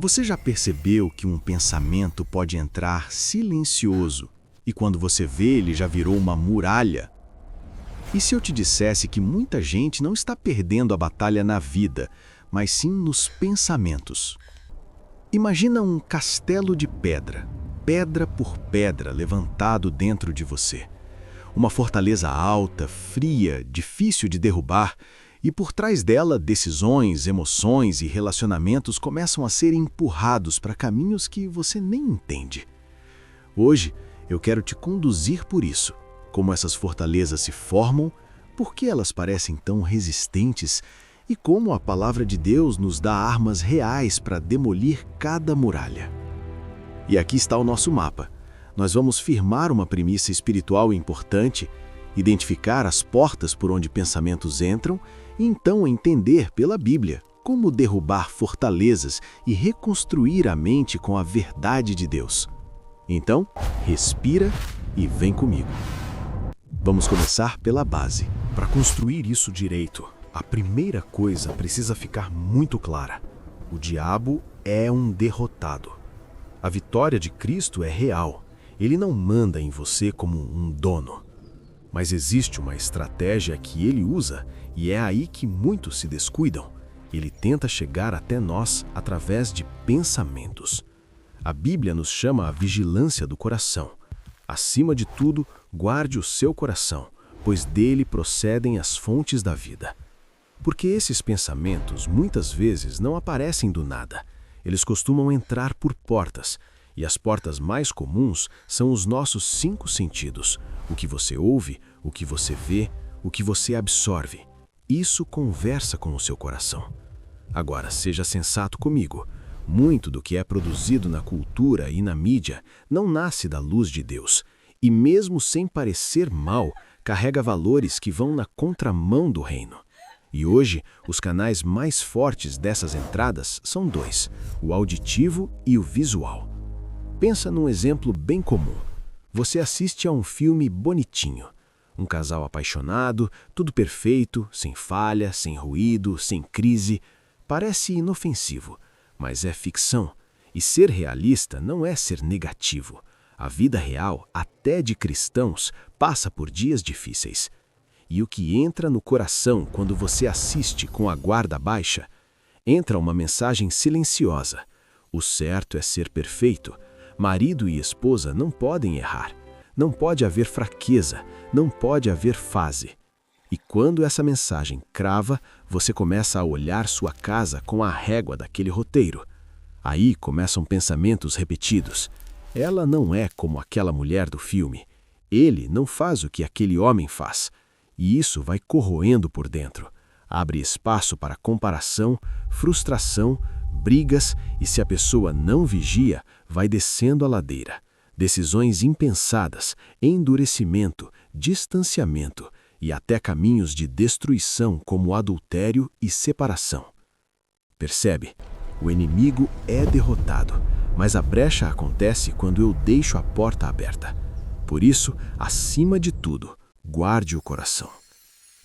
Você já percebeu que um pensamento pode entrar silencioso e quando você vê ele já virou uma muralha? E se eu te dissesse que muita gente não está perdendo a batalha na vida, mas sim nos pensamentos? Imagina um castelo de pedra, pedra por pedra levantado dentro de você. Uma fortaleza alta, fria, difícil de derrubar, e por trás dela decisões, emoções e relacionamentos começam a ser empurrados para caminhos que você nem entende. Hoje eu quero te conduzir por isso, como essas fortalezas se formam, por que elas parecem tão resistentes e como a palavra de Deus nos dá armas reais para demolir cada muralha. E aqui está o nosso mapa. Nós vamos firmar uma premissa espiritual importante, identificar as portas por onde pensamentos entram e então entender pela Bíblia como derrubar fortalezas e reconstruir a mente com a verdade de Deus. Então, respira e vem comigo. Vamos começar pela base. Para construir isso direito, a primeira coisa precisa ficar muito clara. O diabo é um derrotado. A vitória de Cristo é real. Ele não manda em você como um dono. Mas existe uma estratégia que ele usa e é aí que muitos se descuidam. Ele tenta chegar até nós através de pensamentos. A Bíblia nos chama a vigilância do coração. Acima de tudo, guarde o seu coração, pois dele procedem as fontes da vida. Porque esses pensamentos muitas vezes não aparecem do nada. Eles costumam entrar por portas, e as portas mais comuns são os nossos 5 sentidos. O que você ouve, o que você vê, o que você absorve. Isso conversa com o seu coração. Agora, seja sensato comigo. Muito do que é produzido na cultura e na mídia não nasce da luz de Deus. E mesmo sem parecer mal, carrega valores que vão na contramão do reino. E hoje, os canais mais fortes dessas entradas são 2, o auditivo e o visual. Pensa num exemplo bem comum. Você assiste a um filme bonitinho. Um casal apaixonado, tudo perfeito, sem falha, sem ruído, sem crise. Parece inofensivo, mas é ficção. E ser realista não é ser negativo. A vida real, até de cristãos, passa por dias difíceis. E o que entra no coração quando você assiste com a guarda baixa? Entra uma mensagem silenciosa. O certo é ser perfeito. Marido e esposa não podem errar. Não pode haver fraqueza, não pode haver fase. E quando essa mensagem crava, você começa a olhar sua casa com a régua daquele roteiro. Aí começam pensamentos repetidos. Ela não é como aquela mulher do filme. Ele não faz o que aquele homem faz. E isso vai corroendo por dentro. Abre espaço para comparação, frustração, brigas e, se a pessoa não vigia, vai descendo a ladeira. Decisões impensadas, endurecimento, distanciamento e até caminhos de destruição como adultério e separação. Percebe? O inimigo é derrotado, mas a brecha acontece quando eu deixo a porta aberta. Por isso, acima de tudo, guarde o coração.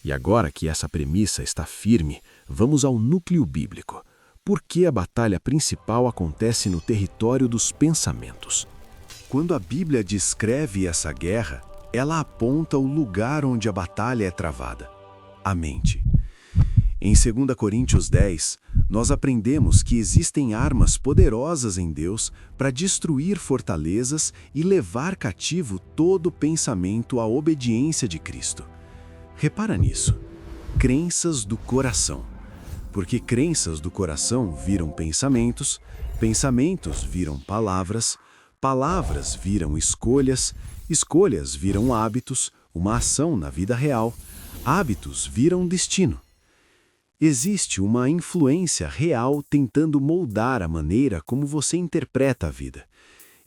E agora que essa premissa está firme, vamos ao núcleo bíblico. Por que a batalha principal acontece no território dos pensamentos? Quando a Bíblia descreve essa guerra, ela aponta o lugar onde a batalha é travada: a mente. Em 2 Coríntios 10, nós aprendemos que existem armas poderosas em Deus para destruir fortalezas e levar cativo todo pensamento à obediência de Cristo. Repara nisso. Crenças do coração. Porque crenças do coração viram pensamentos, pensamentos viram palavras, palavras viram escolhas, escolhas viram hábitos, uma ação na vida real, hábitos viram destino. Existe uma influência real tentando moldar a maneira como você interpreta a vida.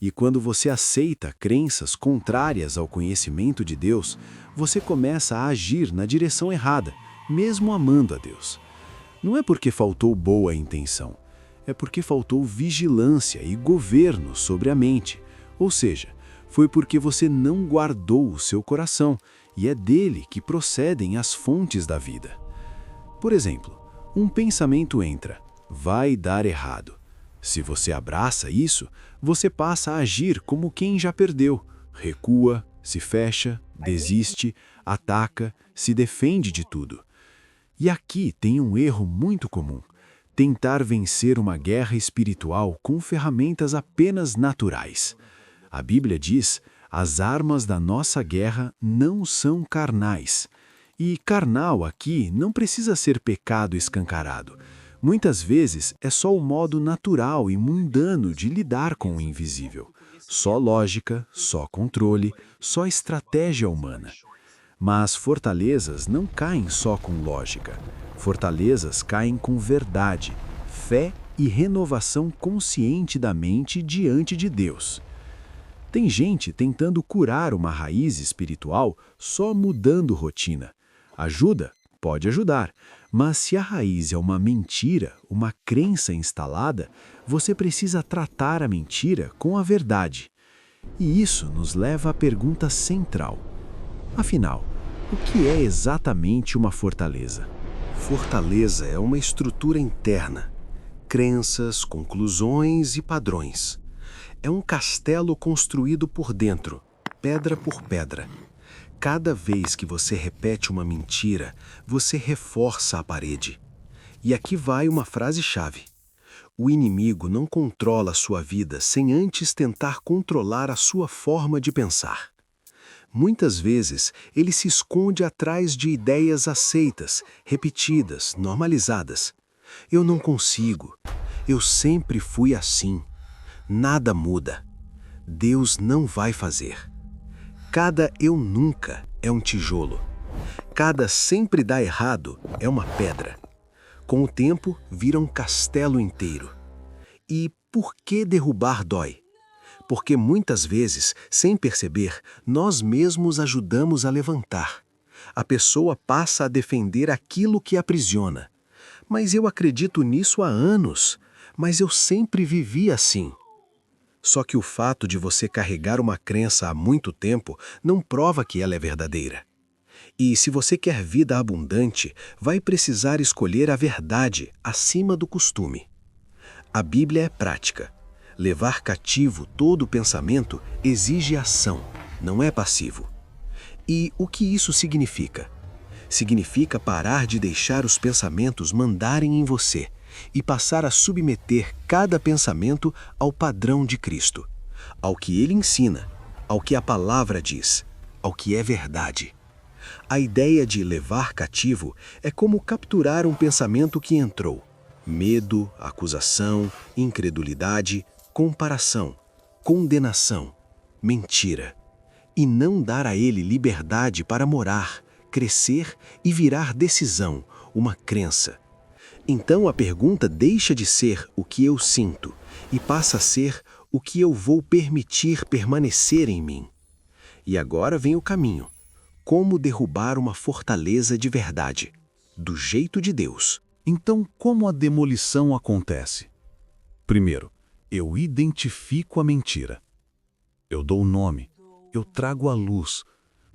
E quando você aceita crenças contrárias ao conhecimento de Deus, você começa a agir na direção errada, mesmo amando a Deus. Não é porque faltou boa intenção, é porque faltou vigilância e governo sobre a mente. Ou seja, foi porque você não guardou o seu coração, e é dele que procedem as fontes da vida. Por exemplo, um pensamento entra: vai dar errado. Se você abraça isso, você passa a agir como quem já perdeu. Recua, se fecha, desiste, ataca, se defende de tudo. E aqui tem um erro muito comum: tentar vencer uma guerra espiritual com ferramentas apenas naturais. A Bíblia diz: as armas da nossa guerra não são carnais. E carnal aqui não precisa ser pecado escancarado. Muitas vezes é só o modo natural e mundano de lidar com o invisível. Só lógica, só controle, só estratégia humana. Mas fortalezas não caem só com lógica. Fortalezas caem com verdade, fé e renovação consciente da mente diante de Deus. Tem gente tentando curar uma raiz espiritual só mudando rotina. Ajuda? Pode ajudar, mas se a raiz é uma mentira, uma crença instalada, você precisa tratar a mentira com a verdade. E isso nos leva à pergunta central. Afinal, o que é exatamente uma fortaleza? Fortaleza é uma estrutura interna, crenças, conclusões e padrões. É um castelo construído por dentro, pedra por pedra. Cada vez que você repete uma mentira, você reforça a parede. E aqui vai uma frase-chave. O inimigo não controla a sua vida sem antes tentar controlar a sua forma de pensar. Muitas vezes, ele se esconde atrás de ideias aceitas, repetidas, normalizadas. Eu não consigo. Eu sempre fui assim. Nada muda. Deus não vai fazer. Cada eu nunca é um tijolo. Cada sempre dá errado é uma pedra. Com o tempo, vira um castelo inteiro. E por que derrubar dói? Porque muitas vezes, sem perceber, nós mesmos ajudamos a levantar. A pessoa passa a defender aquilo que aprisiona. Mas eu acredito nisso há anos. Mas eu sempre vivi assim. Só que o fato de você carregar uma crença há muito tempo não prova que ela é verdadeira. E se você quer vida abundante, vai precisar escolher a verdade acima do costume. A Bíblia é prática. Levar cativo todo pensamento exige ação, não é passivo. E o que isso significa? Significa parar de deixar os pensamentos mandarem em você e passar a submeter cada pensamento ao padrão de Cristo, ao que ele ensina, ao que a palavra diz, ao que é verdade. A ideia de levar cativo é como capturar um pensamento que entrou. Medo, acusação, incredulidade, comparação, condenação, mentira. E não dar a ele liberdade para morar, crescer e virar decisão, uma crença. Então a pergunta deixa de ser o que eu sinto e passa a ser o que eu vou permitir permanecer em mim. E agora vem o caminho. Como derrubar uma fortaleza de verdade, do jeito de Deus. Então, como a demolição acontece? Primeiro, eu identifico a mentira. Eu dou o nome, eu trago a luz,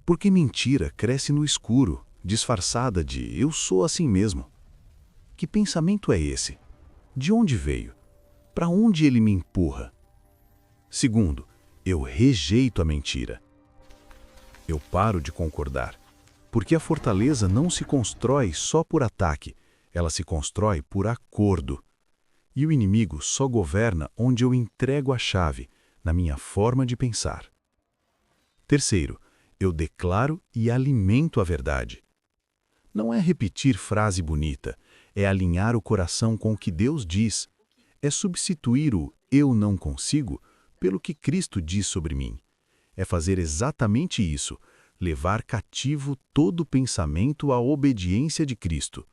porque mentira cresce no escuro, disfarçada de eu sou assim mesmo. Que pensamento é esse? De onde veio? Para onde ele me empurra? Segundo, eu rejeito a mentira. Eu paro de concordar, porque a fortaleza não se constrói só por ataque, ela se constrói por acordo. E o inimigo só governa onde eu entrego a chave, na minha forma de pensar. Terceiro, eu declaro e alimento a verdade. Não é repetir frase bonita, é alinhar o coração com o que Deus diz, é substituir o eu não consigo pelo que Cristo diz sobre mim. É fazer exatamente isso, levar cativo todo pensamento à obediência de Cristo.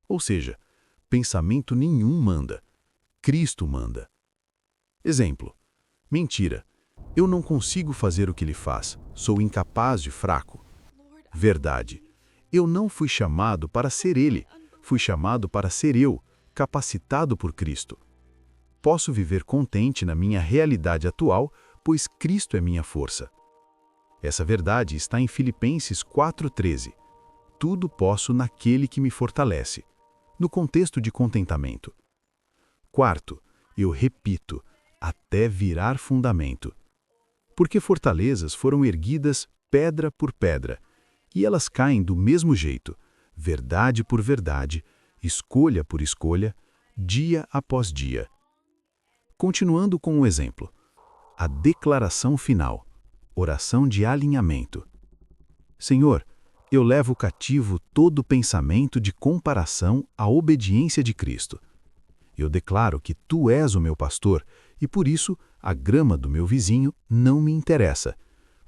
Ou seja, pensamento nenhum manda, Cristo manda. Exemplo: mentira. Eu não consigo fazer o que ele faz, sou incapaz de fraco. Verdade. Eu não fui chamado para ser ele, fui chamado para ser eu, capacitado por Cristo. Posso viver contente na minha realidade atual, pois Cristo é minha força. Essa verdade está em Filipenses 4,13. Tudo posso naquele que me fortalece, no contexto de contentamento. Quarto, Eu repito, até virar fundamento. Porque fortalezas foram erguidas pedra por pedra, e elas caem do mesmo jeito, verdade por verdade, escolha por escolha, dia após dia. Continuando com o exemplo, a declaração final, oração de alinhamento. Senhor, eu levo cativo todo pensamento de comparação à obediência de Cristo. Eu declaro que Tu és o meu pastor e, por isso, a grama do meu vizinho não me interessa,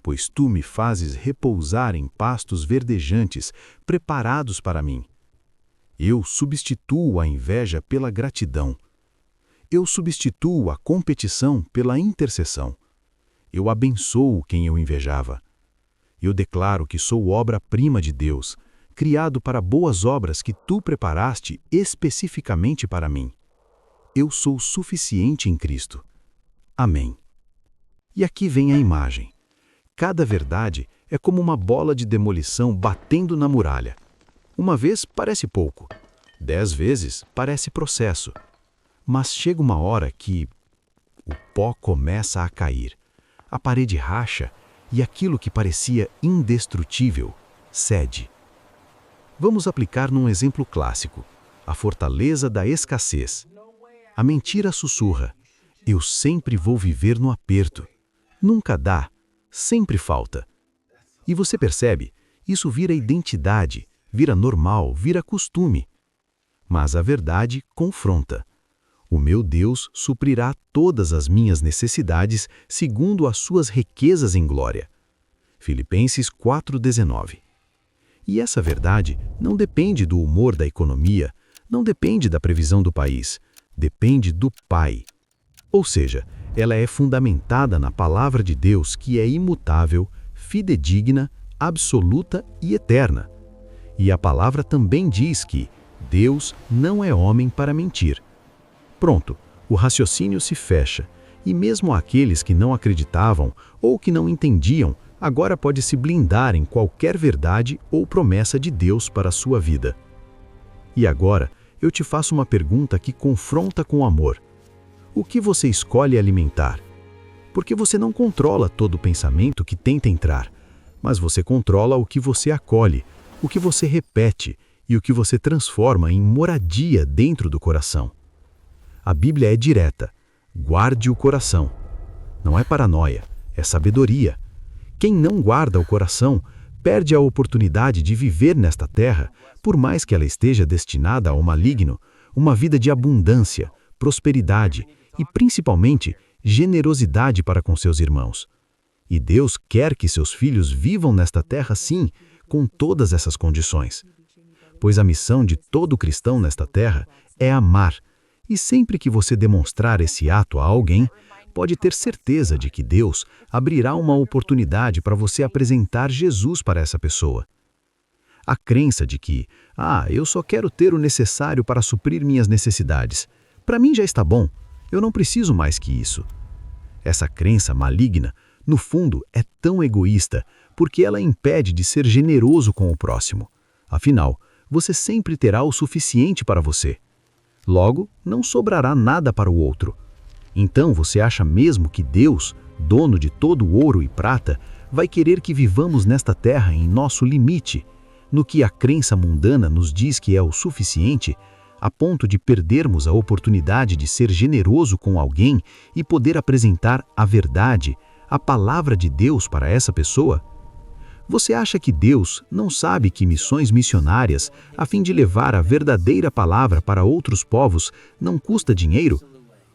pois Tu me fazes repousar em pastos verdejantes preparados para mim. Eu substituo a inveja pela gratidão. Eu substituo a competição pela intercessão. Eu abençoo quem eu invejava. Eu declaro que sou obra-prima de Deus, criado para boas obras que Tu preparaste especificamente para mim. Eu sou suficiente em Cristo. Amém. E aqui vem a imagem. Cada verdade é como uma bola de demolição batendo na muralha. Uma vez parece pouco, 10 vezes parece processo. Mas chega uma hora que o pó começa a cair, a parede racha e aquilo que parecia indestrutível cede. Vamos aplicar num exemplo clássico, a fortaleza da escassez. A mentira sussurra: eu sempre vou viver no aperto. Nunca dá, sempre falta. E você percebe, isso vira identidade, vira normal, vira costume. Mas a verdade confronta. O meu Deus suprirá todas as minhas necessidades segundo as suas riquezas em glória. Filipenses 4,19. E essa verdade não depende do humor da economia, não depende da previsão do país, depende do Pai. Ou seja, ela é fundamentada na palavra de Deus que é imutável, fidedigna, absoluta e eterna. E a palavra também diz que Deus não é homem para mentir. Pronto, o raciocínio se fecha, e mesmo aqueles que não acreditavam ou que não entendiam, agora pode se blindar em qualquer verdade ou promessa de Deus para a sua vida. E agora, eu te faço uma pergunta que confronta com amor. O que você escolhe alimentar? Porque você não controla todo pensamento que tenta entrar, mas você controla o que você acolhe, o que você repete e o que você transforma em moradia dentro do coração. A Bíblia é direta. Guarde o coração. Não é paranoia, é sabedoria. Quem não guarda o coração perde a oportunidade de viver nesta terra, por mais que ela esteja destinada ao maligno, uma vida de abundância, prosperidade e, principalmente, generosidade para com seus irmãos. E Deus quer que seus filhos vivam nesta terra, sim, com todas essas condições. Pois a missão de todo cristão nesta terra é amar. E sempre que você demonstrar esse ato a alguém, pode ter certeza de que Deus abrirá uma oportunidade para você apresentar Jesus para essa pessoa. A crença de que, eu só quero ter o necessário para suprir minhas necessidades. Para mim já está bom, eu não preciso mais que isso. Essa crença maligna, no fundo, é tão egoísta porque ela impede de ser generoso com o próximo. Afinal, você sempre terá o suficiente para você. Logo, não sobrará nada para o outro. Então você acha mesmo que Deus, dono de todo o ouro e prata, vai querer que vivamos nesta terra em nosso limite, no que a crença mundana nos diz que é o suficiente, a ponto de perdermos a oportunidade de ser generoso com alguém e poder apresentar a verdade, a palavra de Deus para essa pessoa? Você acha que Deus não sabe que missões missionárias, a fim de levar a verdadeira palavra para outros povos, não custa dinheiro?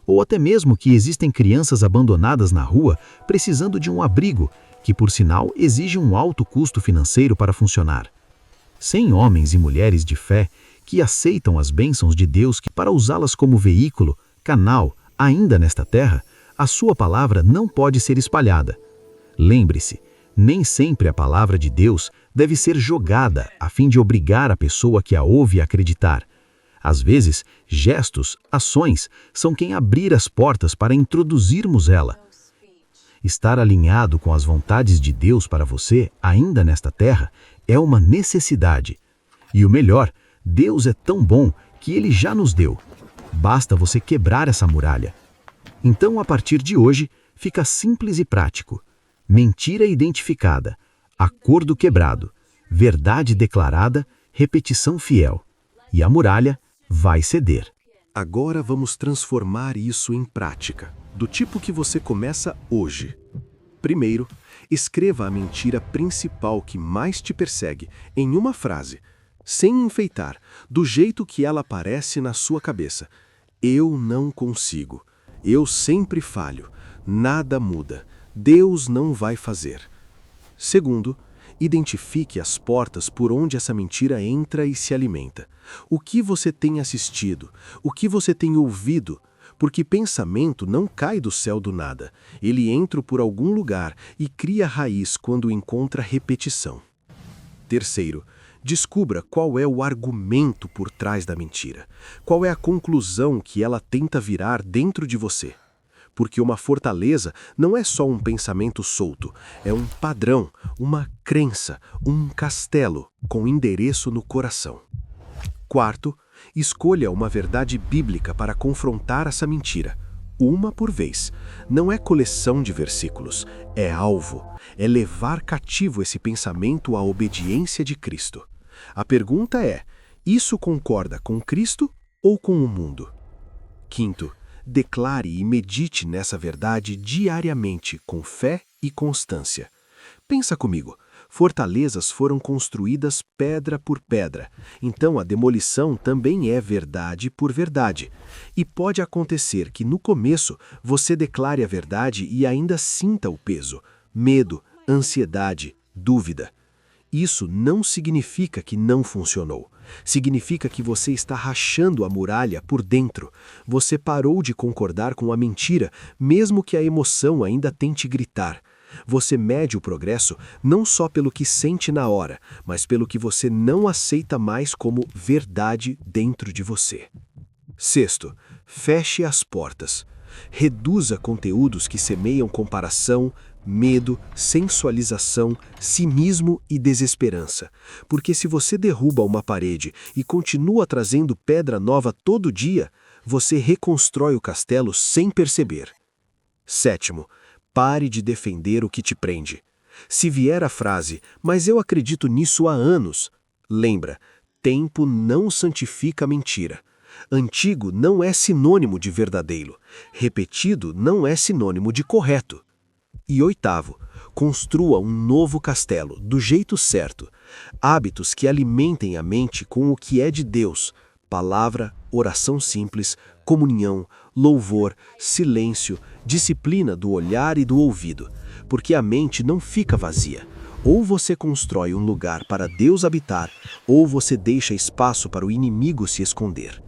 Ou até mesmo que existem crianças abandonadas na rua precisando de um abrigo, que por sinal exige um alto custo financeiro para funcionar? Sem homens e mulheres de fé que aceitam as bênçãos de Deus para usá-las como veículo, canal, ainda nesta terra, a sua palavra não pode ser espalhada. Lembre-se, nem sempre a palavra de Deus deve ser jogada a fim de obrigar a pessoa que a ouve a acreditar. Às vezes, gestos, ações, são quem abrir as portas para introduzirmos ela. Estar alinhado com as vontades de Deus para você, ainda nesta terra, é uma necessidade. E o melhor, Deus é tão bom que Ele já nos deu. Basta você quebrar essa muralha, Então, a partir de hoje, fica simples e prático. Mentira identificada, acordo quebrado, verdade declarada, repetição fiel. E a muralha vai ceder. Agora vamos transformar isso em prática, do tipo que você começa hoje. Primeiro, escreva a mentira principal que mais te persegue em uma frase, sem enfeitar, do jeito que ela aparece na sua cabeça. Eu não consigo. Eu sempre falho. Nada muda. Deus não vai fazer. Segundo, identifique as portas por onde essa mentira entra e se alimenta. O que você tem assistido, o que você tem ouvido, porque pensamento não cai do céu do nada. Ele entra por algum lugar e cria raiz quando encontra repetição. Terceiro, descubra qual é o argumento por trás da mentira. Qual é a conclusão que ela tenta virar dentro de você. Porque uma fortaleza não é só um pensamento solto, é um padrão, uma crença, um castelo com endereço no coração. Quarto, escolha uma verdade bíblica para confrontar essa mentira, uma por vez. Não é coleção de versículos, é alvo, é levar cativo esse pensamento à obediência de Cristo. A pergunta é, isso concorda com Cristo ou com o mundo? Quinto, declare e medite nessa verdade diariamente, com fé e constância. Pensa comigo, fortalezas foram construídas pedra por pedra, então a demolição também é verdade por verdade. E pode acontecer que no começo você declare a verdade e ainda sinta o peso, medo, ansiedade, dúvida. Isso não significa que não funcionou. Significa que você está rachando a muralha por dentro. Você parou de concordar com a mentira, mesmo que a emoção ainda tente gritar. Você mede o progresso não só pelo que sente na hora, mas pelo que você não aceita mais como verdade dentro de você. Sexto, feche as portas. Reduza conteúdos que semeiam comparação, medo, sensualização, cinismo e desesperança. Porque se você derruba uma parede e continua trazendo pedra nova todo dia, você reconstrói o castelo sem perceber. Sétimo, pare de defender o que te prende. Se vier a frase, mas eu acredito nisso há anos, lembra, tempo não santifica a mentira. Antigo não é sinônimo de verdadeiro. Repetido não é sinônimo de correto. E oitavo, construa um novo castelo, do jeito certo. Hábitos que alimentem a mente com o que é de Deus. Palavra, oração simples, comunhão, louvor, silêncio, disciplina do olhar e do ouvido. Porque a mente não fica vazia. Ou você constrói um lugar para Deus habitar, ou você deixa espaço para o inimigo se esconder.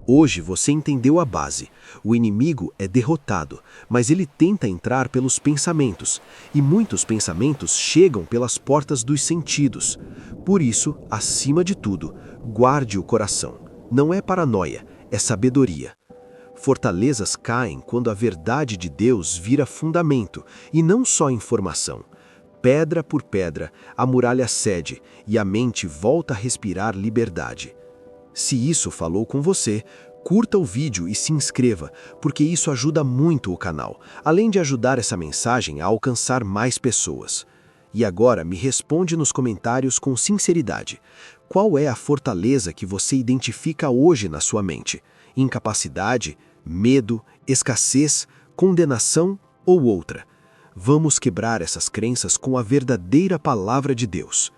Hoje você entendeu a base. O inimigo é derrotado, mas ele tenta entrar pelos pensamentos, e muitos pensamentos chegam pelas portas dos sentidos. Por isso, acima de tudo, guarde o coração. Não é paranoia, é sabedoria. Fortalezas caem quando a verdade de Deus vira fundamento, e não só informação. Pedra por pedra, a muralha cede, e a mente volta a respirar liberdade. Se isso falou com você, curta o vídeo e se inscreva, porque isso ajuda muito o canal, além de ajudar essa mensagem a alcançar mais pessoas. E agora me responde nos comentários com sinceridade. Qual é a fortaleza que você identifica hoje na sua mente? Incapacidade, medo, escassez, condenação ou outra? Vamos quebrar essas crenças com a verdadeira palavra de Deus.